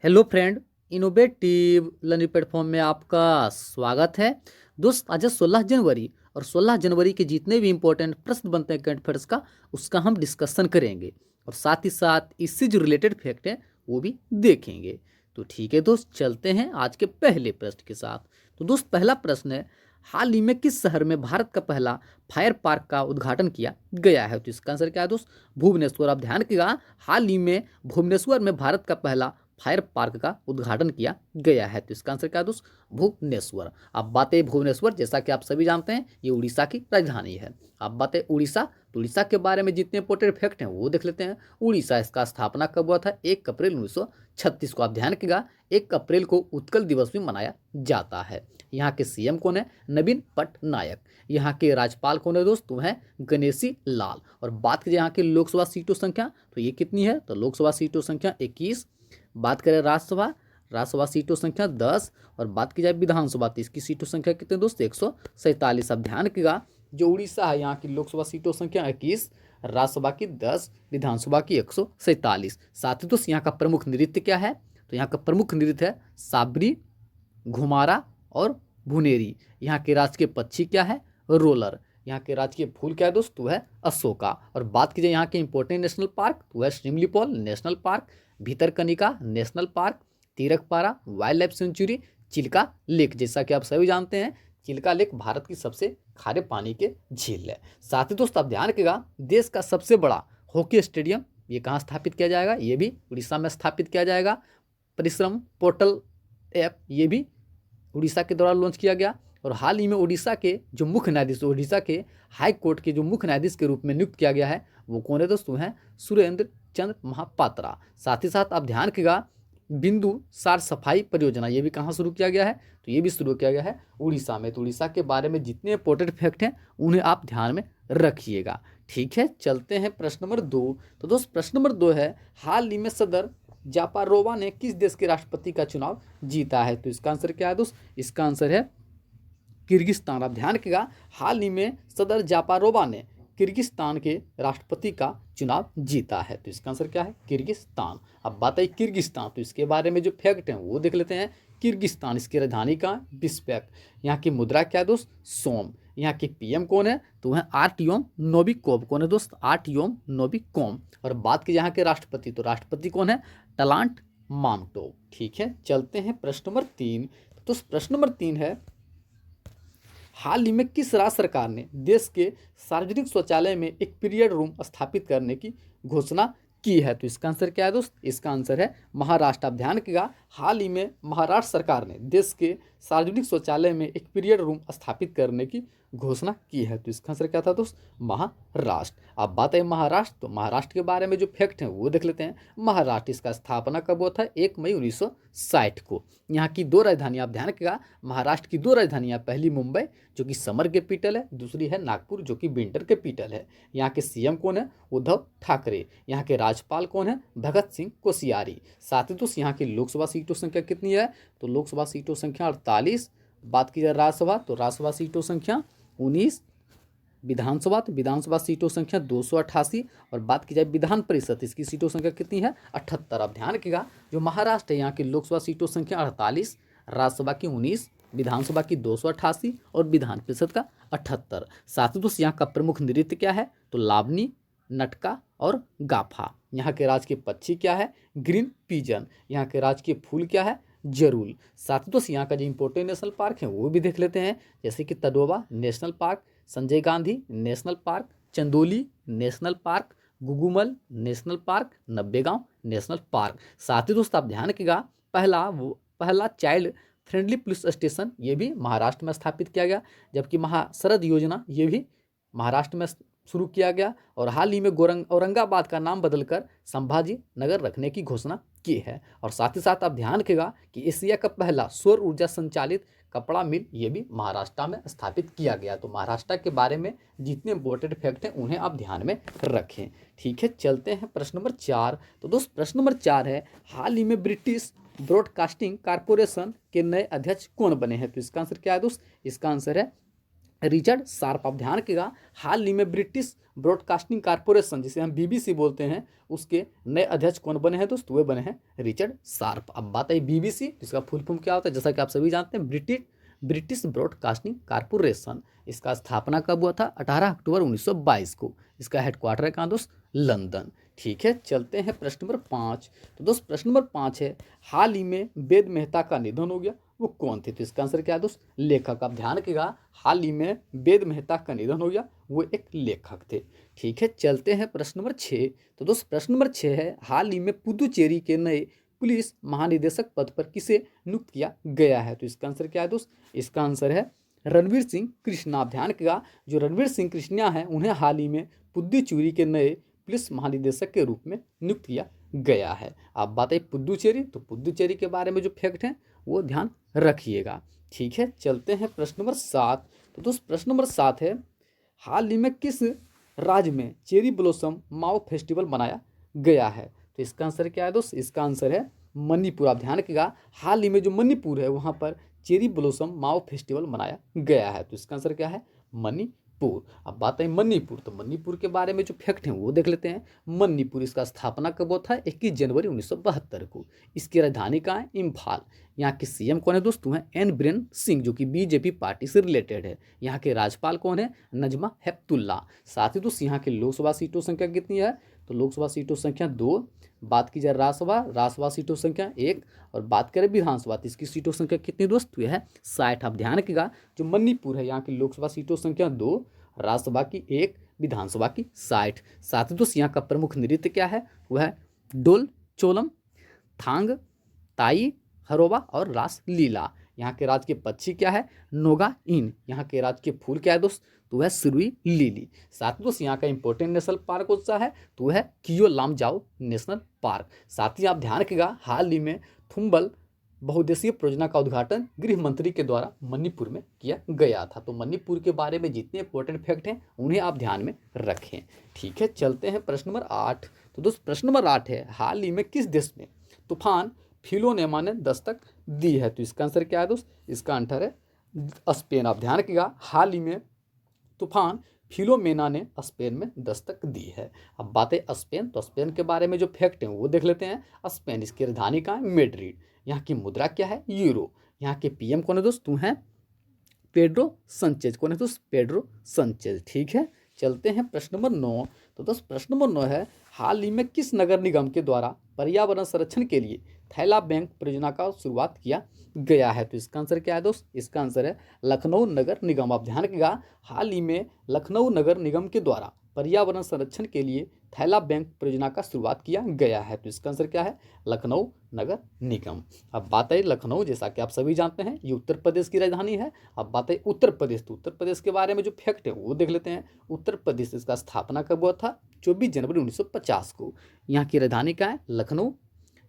Hello friend. Innovative learning platform में आपका स्वागत है। दोस्त, आज है 16 जनवरी और 16 जनवरी के जितने भी इंपॉर्टेंट प्रश्न बनते हैं करंट अफेयर्स का, उसका हम डिस्कशन करेंगे और साथ ही साथ इससे जो रिलेटेड फैक्ट हैं वो भी देखेंगे। तो ठीक है दोस्त, चलते हैं आज के पहले प्रश्न के साथ। तो दोस्त, पहला प्रश्न है, हाल ही में किस शहर में भारत का पहला फायर पार्क का उद्घाटन किया गया है? तो इसका आंसर क्या है दोस्त? भुवनेश्वर। आप ध्यान रखिएगा, हाल ही में भुवनेश्वर में भारत का पहला फायर पार्क का उद्घाटन किया गया है। तो इसका आंसर क्या है दोस्त? भुवनेश्वर। अब बातें भुवनेश्वर, जैसा कि आप सभी जानते हैं, ये उड़ीसा की राजधानी है। अब बातें उड़ीसा, तो उड़ीसा के बारे में जितने इंपॉर्टेंट फैक्ट हैं वो देख लेते हैं। उड़ीसा, इसका स्थापना कब हुआ था? 1 अप्रैल 1936 को। आप ध्यान रखिएगा, 1 अप्रैल को उत्कल दिवस भी मनाया जाता है। यहाँ के सीएम कौन है? नवीन पटनायक। यहाँ के राज्यपाल कौन है दोस्त? वो है गणेशी लाल। और बात करें यहाँ की लोकसभा सीटों संख्या, तो ये कितनी है? तो लोकसभा सीटों संख्या 21। बात करें राज्यसभा सीटों संख्या 10। और बात की जाए विधानसभा, तो इसकी सीटों संख्या कितने दोस्त? 147। अब ध्यान रखिएगा, जो उड़ीसा है, यहाँ की लोकसभा सीटों संख्या 21, राज्यसभा की 10, विधानसभा की 147। साथ ही दोस्त, यहाँ का प्रमुख नृत्य क्या है? तो यहाँ का प्रमुख नृत्य है साबरी, घुमारा और भुनेरी। यहाँ के राजकीय पक्षी क्या है? रोलर। यहाँ के राजकीय फूल क्या है दोस्त? तो है अशोका। और बात की जाए यहाँ के इंपॉर्टेंट नेशनल पार्क, तो है Similipal national park, Bhitarkanika national park, तीरकपारा wildlife sanctuary, Chilka lake. जैसा कि आप सभी जानते हैं, चिल्का लेक भारत की सबसे खारे पानी के झील है। साथ ही दोस्त, आप ध्यान रखिएगा, देश का सबसे बड़ा हॉकी स्टेडियम ये कहाँ स्थापित किया जाएगा? ये भी उड़ीसा में स्थापित किया जाएगा। परिश्रम पोर्टल ऐप ये भी उड़ीसा के द्वारा लॉन्च किया गया। और हाल ही में उड़ीसा के जो मुख्य न्यायाधीश, उड़ीसा के हाई कोर्ट के जो मुख्य न्यायाधीश के रूप में नियुक्त किया गया है, वो कौन है दोस्तों? हैं सुरेंद्र चंद्र महापात्रा। साथ ही साथ आप ध्यान रखिएगा, बिंदु सार सफाई परियोजना ये भी कहाँ शुरू किया गया है? तो ये भी शुरू किया गया है उड़ीसा में। तो उड़ीसा के बारे में जितने इंपॉर्टेंट फैक्ट हैं उन्हें आप ध्यान में रखिएगा। ठीक है, चलते हैं प्रश्न नंबर 2। तो दोस्त, प्रश्न नंबर 2 है, हाल ही में सदर जापारोवा ने किस देश के राष्ट्रपति का चुनाव जीता है? तो इसका आंसर क्या है दोस्त? इसका आंसर है किर्गिस्तान। आप ध्यान रखिएगा, हाल ही में सदर जापारोवा ने किर्गिस्तान के राष्ट्रपति का चुनाव जीता है। तो इसका आंसर क्या है? किर्गिस्तान। अब बात आई किर्गिस्तान, तो इसके बारे में जो फैक्ट हैं वो देख लेते हैं। किर्गिस्तान, इसकी राजधानी का बिश्केक। यहाँ की मुद्रा क्या है दोस्त? सोम। यहाँ के पीएम कौन है? तो वह आर्टियोम नोविकोव। कौन है दोस्त? आर्टियोम नोविकोव। और बात की यहाँ के राष्ट्रपति, तो राष्ट्रपति कौन है? टलांट मामटो। ठीक है, चलते हैं प्रश्न नंबर 3। तो प्रश्न नंबर 3 है, हाल ही में किस राज्य सरकार ने देश के सार्वजनिक शौचालय में एक पीरियड रूम स्थापित करने की घोषणा की है? तो इसका आंसर क्या है दोस्त? इसका आंसर है महाराष्ट्र। आप ध्यान रखिएगा, हाल ही में महाराष्ट्र सरकार ने देश के सार्वजनिक शौचालय में एक पीरियड रूम स्थापित करने की घोषणा की है। तो इसका आंसर क्या था दोस्त? महाराष्ट्र। अब बात है महाराष्ट्र, तो महाराष्ट्र के बारे में जो फैक्ट हैं वो देख लेते हैं। महाराष्ट्र, इसका स्थापना कब हुआ था? 1 मई 1960 को। यहाँ की 2 राजधानियाँ, आप ध्यान रखिएगा, महाराष्ट्र की 2 राजधानियाँ, पहली मुंबई जो कि समर कैपिटल है, दूसरी है नागपुर जो कि विंटर कैपिटल है। यहाँ के सीएम कौन है? उद्धव ठाकरे। यहाँ के राज्यपाल कौन है? भगत सिंह कोश्यारी। साथ ही दोस्त, यहाँ की लोकसभा सीटों संख्या कितनी है? तो लोकसभा सीटों संख्या 48। बात की जाए राज्यसभा, तो राज्यसभा सीटों संख्या 19। विधानसभा, तो विधानसभा सीटों संख्या 288। और बात की जाए विधान परिषद, इसकी सीटों संख्या कितनी है? 78। अब ध्यान रखिएगा, जो महाराष्ट्र है, यहाँ की लोकसभा सीटों संख्या 48, राज्यसभा की 19, विधानसभा की 288 और विधान परिषद का 78। साथ ही दोस्त, यहाँ का प्रमुख नृत्य क्या है? तो लावनी, नटका और गाफा। यहाँ के राजकीय पक्षी क्या है? Green pigeon. यहाँ के राजकीय फूल क्या है? जरूल। साथ ही दोस्त, यहाँ का जो इंपॉर्टेंट नेशनल पार्क है वो भी देख लेते हैं, जैसे कि Tadoba national park, Sanjay Gandhi national park, Chandoli national park, Gugamal national park, Navegaon national park. साथ ही दोस्त, आप ध्यान रखिएगा, पहला चाइल्ड फ्रेंडली पुलिस स्टेशन ये भी महाराष्ट्र में स्थापित किया गया, जबकि महाशरद योजना ये भी महाराष्ट्र में शुरू किया गया। और हाल ही में औरंगाबाद का नाम बदलकर संभाजी नगर रखने की घोषणा की है। और साथ ही साथ आप ध्यान रखिएगा कि एशिया का पहला सौर ऊर्जा संचालित कपड़ा मिल ये भी महाराष्ट्र में स्थापित किया गया। तो महाराष्ट्र के बारे में जितने इंपॉर्टेंट फैक्ट हैं उन्हें आप ध्यान में रखें। ठीक है, चलते हैं प्रश्न नंबर 4। तो दोस्त, प्रश्न नंबर 4 है, हाल ही में ब्रिटिश ब्रॉडकास्टिंग कारपोरेशन के नए अध्यक्ष कौन बने हैं? तो इसका आंसर क्या है दोस्त? इसका आंसर है रिचर्ड शार्प। आप ध्यान रखिएगा, हाल ही में ब्रिटिश ब्रॉडकास्टिंग कारपोरेशन जिसे हम बीबीसी बोलते हैं उसके नए अध्यक्ष कौन बने हैं दोस्त? वे बने हैं रिचर्ड शार्प। अब बात आई बीबीसी, इसका फुल फॉर्म क्या होता है? जैसा कि आप सभी जानते हैं, ब्रिटिश ब्रॉडकास्टिंग कारपोरेशन। इसका स्थापना कब हुआ था? 18 अक्टूबर 1922 को। इसका हेडक्वार्टर है कहाँ दोस्त? लंदन। ठीक है, चलते हैं प्रश्न नंबर 5। तो दोस्त प्रश्न नंबर 5 है, हाल ही में वेद मेहता का निधन हो गया, वो कौन थे? तो इसका आंसर क्या है दोस्त? लेखक। आप ध्यान रखिएगा, हाल ही में वेद मेहता का निधन हो गया, वो एक लेखक थे। ठीक है, चलते हैं प्रश्न नंबर 6। तो दोस्त प्रश्न नंबर 6 है, हाल ही में पुदुचेरी के नए पुलिस महानिदेशक पद पर किसे नियुक्त किया गया है? तो इसका आंसर क्या है दोस्त? इसका आंसर है रणवीर सिंह कृष्णा। आप ध्यान रखिएगा, जो रणवीर सिंह कृष्णा है उन्हें हाल ही में पुदुचेरी के नए पुलिस महानिदेशक के रूप में नियुक्त किया गया है। आप बात आई पुदुचेरी, तो पुदुचेरी के बारे में जो फैक्ट हैं वो ध्यान रखिएगा। ठीक है, चलते हैं प्रश्न नंबर 7। तो दोस्त प्रश्न नंबर 7 है, हाल ही में किस राज्य में चेरी ब्लॉसम माओ फेस्टिवल मनाया गया है? तो इसका आंसर क्या है दोस्त? इसका आंसर है मणिपुर। आप ध्यान रखिएगा, हाल ही में जो मणिपुर है वहाँ पर चेरी ब्लॉसम माओ फेस्टिवल मनाया गया है। तो इसका आंसर क्या है? मणिपुर। अब बात है मणिपुर, तो मणिपुर के बारे में जो फैक्ट हैं वो देख लेते हैं। मणिपुर, इसका स्थापना कब हुआ था? 21 जनवरी 1972 को। इसकी राजधानी कहाँ है? इम्फाल। यहाँ के सीएम कौन है दोस्तों? हैं एन बीरेन सिंह, जो कि बीजेपी पार्टी से रिलेटेड है। यहाँ के राज्यपाल कौन है? नजमा हेपतुल्ला। साथ ही दोस्त यहाँ की लोकसभा सीटों संख्या कितनी है? तो लोकसभा सीटों संख्या 2। बात की जाए राज्यसभा सीटों संख्या 1, और बात करें विधानसभा तो इसकी सीटों संख्या कितनी दोस्त? यह है 60। आप ध्यान रखिएगा, जो मणिपुर है यहाँ की लोकसभा सीटों संख्या 2, राज्यसभा की 1, विधानसभा की 60। साथ ही दोस्त यहाँ का प्रमुख नृत्य क्या है? वह है डोल चोलम, थांग, ताई, हरोबा और रास लीला। यहाँ के राज्य के पक्षी क्या है? नोगा इन। यहाँ के राज्य के फूल क्या है दोस्त? तो वह सुरुई लिली। साथ ही दोस्त यहाँ का इंपॉर्टेंट नेशनल पार्क कौन सा है? तो वह है कियो लामजाओ नेशनल पार्क। साथ ही आप ध्यान रखिएगा, हाल ही में थुम्बल बहुउद्देशीय परियोजना का उद्घाटन गृह मंत्री के द्वारा मणिपुर में किया गया था। तो मणिपुर के बारे में जितने इंपॉर्टेंट फैक्ट हैं उन्हें आप ध्यान में रखें। ठीक है, चलते हैं प्रश्न नंबर 8। तो दोस्त प्रश्न नंबर 8 है, हाल ही में किस देश में तूफान फिलोनेमा ने दस्तक दी है? तो इसका आंसर क्या है दोस्त? इसका आंसर है स्पेन। आप ध्यान रखिएगा, हाल ही में तूफान फिलोमेना ने स्पेन में दस्तक दी है। अब बात है स्पेन, तो स्पेन के बारे में जो फैक्ट हैं वो देख लेते हैं। स्पेन, इसकी राजधानी कहाँ है? मैड्रिड। यहाँ की मुद्रा क्या है? यूरो। यहाँ के पीएम कौन है दोस्त? तू हैं पेड्रो संचेज। कौन है दोस्त? पेड्रो संचेज। ठीक है, चलते हैं प्रश्न नंबर 9। तो दोस्त प्रश्न नंबर 9 है, हाल ही में किस नगर निगम के द्वारा पर्यावरण संरक्षण के लिए थैला बैंक परियोजना का शुरुआत किया गया है? तो इसका आंसर क्या है दोस्त? इसका आंसर है लखनऊ नगर निगम। आप ध्यान रखिएगा, हाल ही में लखनऊ नगर निगम के द्वारा पर्यावरण संरक्षण के लिए थैला बैंक परियोजना का शुरुआत किया गया है। तो इसका आंसर क्या है? लखनऊ नगर निगम। अब बात है लखनऊ, जैसा कि आप सभी जानते हैं ये उत्तर प्रदेश की राजधानी है। अब बात है उत्तर प्रदेश, तो उत्तर प्रदेश के बारे में जो फैक्ट है वो देख लेते हैं। उत्तर प्रदेश, इसका स्थापना कब हुआ था? 24 जनवरी 1950 को। यहाँ की राजधानी क्या है? लखनऊ।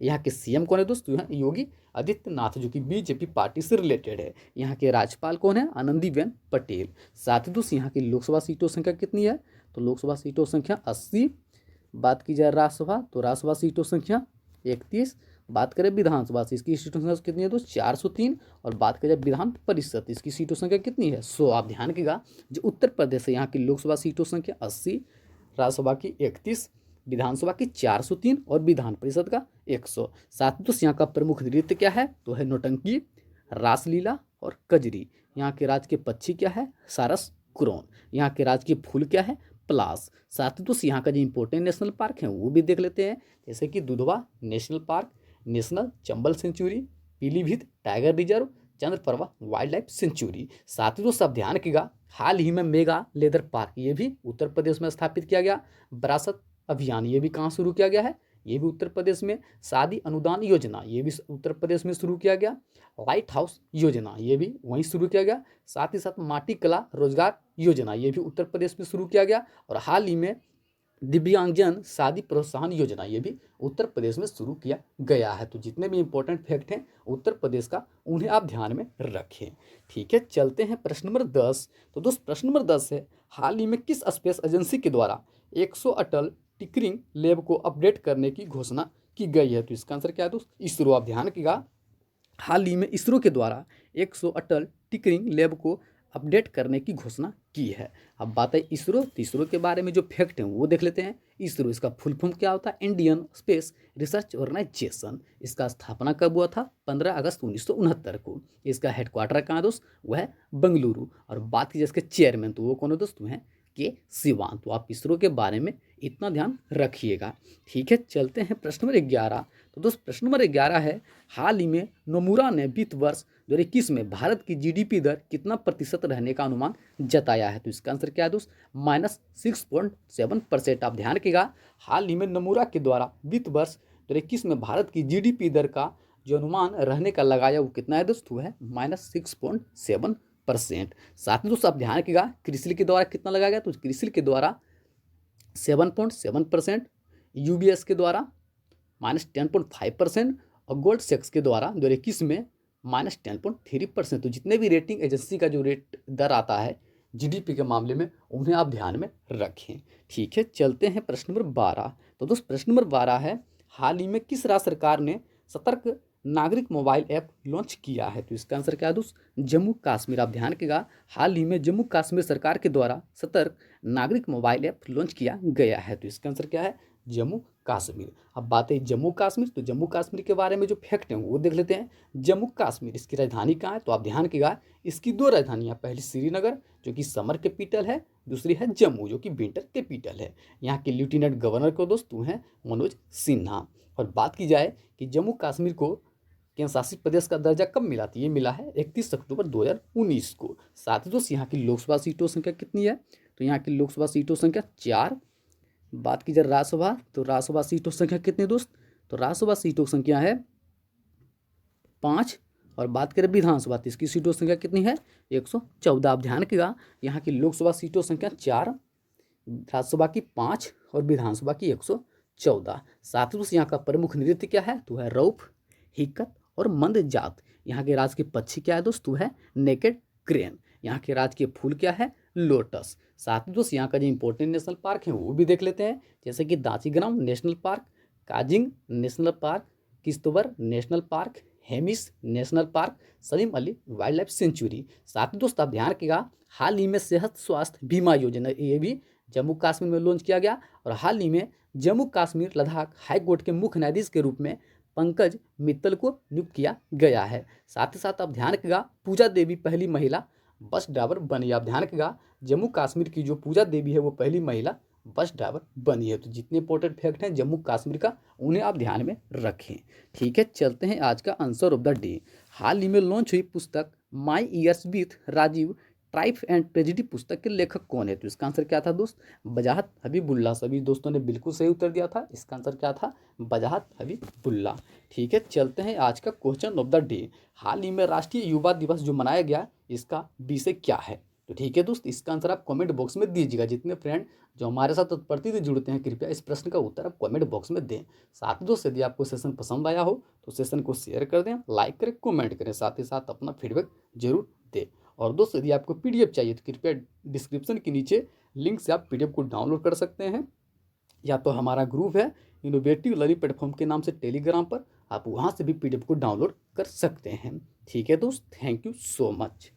यहाँ के सीएम कौन है दोस्तों? यहाँ योगी आदित्यनाथ, जो कि बीजेपी पार्टी से रिलेटेड है। यहाँ के राज्यपाल कौन है? आनंदीबेन पटेल। साथ ही दोस्त यहाँ की लोकसभा सीटों संख्या कितनी है? तो लोकसभा सीटों संख्या 80। बात की जाए राज्यसभा, तो राज्यसभा सीटों संख्या 31। बात करें विधानसभा से, इसकी सीटों संख्या कितनी है दोस्त? 403। और बात करें विधान परिषद, इसकी सीटों संख्या कितनी है? 100। आप ध्यान रखिएगा, जो उत्तर प्रदेश है यहाँ की लोकसभा सीटों संख्या 80, राज्यसभा की 31, विधानसभा की 403 और विधान परिषद का 100। साथ ही दोस्त यहाँ का प्रमुख नृत्य क्या है? तो है नौटंकी, रासलीला और कजरी। यहाँ के राज्य के पक्षी क्या है? सारस कुरोन। यहाँ के राज्य के फूल क्या है? पलास। साथ ही दोस्त यहाँ का जो इंपॉर्टेंट नेशनल पार्क है वो भी देख लेते हैं, जैसे कि Dudhwa national park, national Chambal sanctuary, Pilibhit tiger reserve, Chandraprabha wildlife sanctuary. साथ ही दोस्त आप ध्यान रखिएगा, हाल ही में मेगा लेदर पार्क ये भी उत्तर प्रदेश में स्थापित किया गया। विरासत अभियान ये भी कहाँ शुरू किया गया है? ये भी उत्तर प्रदेश में। शादी अनुदान योजना ये भी उत्तर प्रदेश में शुरू किया गया। लाइट हाउस योजना ये भी वहीं शुरू किया गया। साथ ही साथ माटी कला रोजगार योजना ये भी उत्तर प्रदेश में शुरू किया गया। और हाल ही में दिव्यांगजन शादी प्रोत्साहन योजना ये भी उत्तर प्रदेश में शुरू किया गया है। तो जितने भी इंपॉर्टेंट फैक्ट हैं उत्तर प्रदेश का, उन्हें आप ध्यान में रखें। ठीक है, चलते हैं प्रश्न नंबर 10। तो दोस्त प्रश्न नंबर 10 है, हाल ही में किस स्पेस एजेंसी के द्वारा 100 अटल टिकरिंग लैब को अपडेट करने की घोषणा की गई है? तो इसका आंसर क्या है दोस्त? इसरो। आप ध्यान रखिएगा, हाल ही में इसरो के द्वारा 100 अटल टिकरिंग लैब को अपडेट करने की घोषणा की है। अब बात है इसरो, तो इसरो के बारे में जो फैक्ट हैं वो देख लेते हैं। इसरो, इसका फुल फॉर्म क्या होता है? Indian space research organisation. इसका स्थापना कब हुआ था? 15 अगस्त 1969 को। इसका हेडक्वार्टर कहाँ है दोस्त? वह है बेंगलुरु। और बात की जाए इसके चेयरमैन, तो वो कौन है दोस्त? वो हैं के सिवान। तो आप इसरो के बारे में इतना ध्यान रखिएगा। ठीक है, चलते हैं प्रश्न नंबर 11। तो दोस्त प्रश्न नंबर 11 है, हाल ही में नोमुरा ने वित्त वर्ष 2021 में भारत की जीडीपी दर कितना प्रतिशत रहने का अनुमान जताया है? तो इसका आंसर क्या है दोस्त? -6.7%। आप ध्यान रखिएगा, हाल ही में नोमुरा के द्वारा वित्त वर्ष 2021 में भारत की जीडीपी दर का जो अनुमान रहने का लगाया वो कितना है दोस्त? वो है -6.7%। साथ में दोस्तों आप ध्यान रखिएगा, क्रिसिल के द्वारा कितना लगाया गया? तो क्रिसिल के द्वारा 7.7%, यूबीएस के द्वारा -10.5% और गोल्ड सेक्स के द्वारा 2021 में -10.3%। तो जितने भी रेटिंग एजेंसी का जो रेट दर आता है जीडीपी के मामले में, उन्हें आप ध्यान में रखें। ठीक है, चलते हैं प्रश्न नंबर 12। तो दोस्त प्रश्न नंबर 12 है, हाल ही में किस राज्य सरकार ने सतर्क नागरिक मोबाइल ऐप लॉन्च किया है? तो इसका आंसर क्या है दोस्त? जम्मू कश्मीर। आप ध्यान रखिएगा, हाल ही में जम्मू कश्मीर सरकार के द्वारा सतर्क नागरिक मोबाइल ऐप लॉन्च किया गया है। तो इसका आंसर क्या है? जम्मू कश्मीर। अब बात है जम्मू कश्मीर, तो जम्मू कश्मीर के बारे में जो फैक्ट हैं वो देख लेते हैं। जम्मू कश्मीर, इसकी राजधानी कहाँ है? तो आप ध्यान रखिएगा, इसकी दो राजधानियाँ, पहली श्रीनगर जो कि समर कैपिटल है, दूसरी है जम्मू जो कि विंटर कैपिटल है। यहाँ के लेफ्टिनेंट गवर्नर को दोस्त वो हैं मनोज सिन्हा। और बात की जाए कि जम्मू कश्मीर को केंद्र शासित प्रदेश का दर्जा कब मिला? तो ये मिला है 31 अक्टूबर 2019 को। साथ ही दोस्त यहाँ की लोकसभा सीटों संख्या कितनी है? तो यहाँ की लोकसभा सीटों संख्या 4। बात की जाए राज्यसभा, तो राज्यसभा सीटों संख्या कितनी दोस्त? तो राज्यसभा सीटों संख्या है 5। और बात करें विधानसभा, तो इसकी सीटों संख्या कितनी है? 114। आप ध्यान रखिएगा, यहाँ की लोकसभा सीटों संख्या 4, राज्यसभा की 5 और विधानसभा की 114। साथ ही दोस्त यहाँ का प्रमुख नृत्य क्या है? तो है रौफ, हिक्कत और मंद जात। यहाँ के राज्य के पक्षी क्या है दोस्त? तो है नेकेड क्रेन। यहाँ के राज्य के फूल क्या है? लोटस। साथ ही दोस्त यहाँ का जो इंपॉर्टेंट नेशनल पार्क है वो भी देख लेते हैं, जैसे कि Dachigam national park, Kazinag national park, Kishtwar national park, Hemis national park, Salim Ali wildlife sanctuary. साथ ही दोस्त आप ध्यान रखिएगा, हाल ही में सेहत स्वास्थ्य बीमा योजना ये भी जम्मू कश्मीर में लॉन्च किया गया। और हाल ही में जम्मू कश्मीर लद्दाख हाई कोर्ट के मुख्य न्यायाधीश के रूप में पंकज मित्तल को नियुक्त किया गया है। साथ ही साथ आप ध्यान रखिएगा, पूजा देवी पहली महिला बस ड्राइवर बनी। आप ध्यान रखिएगा, जम्मू कश्मीर की जो पूजा देवी है वो पहली महिला बस ड्राइवर बनी है। तो जितने इंपॉर्टेंट फैक्ट हैं जम्मू कश्मीर का, उन्हें आप ध्यान में रखें। ठीक है, चलते हैं आज का आंसर ऑफ द डे। हाल ही में लॉन्च हुई पुस्तक my years with Rajiv triumph and tragedy पुस्तक के लेखक कौन है? तो इसका आंसर क्या था दोस्त? वजाहत हबीबुल्ला। सभी दोस्तों ने बिल्कुल सही उत्तर दिया था। इसका आंसर क्या था? वजाहत हबीबुल्ला। ठीक है, चलते हैं आज का क्वेश्चन ऑफ द डे। हाल ही में राष्ट्रीय युवा दिवस जो मनाया गया, इसका विषय क्या है? तो ठीक है दोस्त, इसका आंसर आप कमेंट बॉक्स में दीजिएगा। जितने फ्रेंड जो हमारे साथ प्रतिदिन जुड़ते हैं, कृपया इस प्रश्न का उत्तर आप कमेंट बॉक्स में दें। साथ ही दोस्त यदि आपको सेशन पसंद आया हो तो सेशन को शेयर कर दें, लाइक करें, कमेंट करें, साथ ही साथ अपना फीडबैक जरूर दें। और दोस्त यदि आपको पीडीएफ चाहिए तो कृपया डिस्क्रिप्शन के नीचे लिंक से आप पीडीएफ को डाउनलोड कर सकते हैं, या तो हमारा ग्रुप है इनोवेटिव लर्निंग प्लेटफॉर्म के नाम से टेलीग्राम पर, आप वहाँ से भी पीडीएफ को डाउनलोड कर सकते हैं। ठीक है दोस्त, थैंक यू सो मच।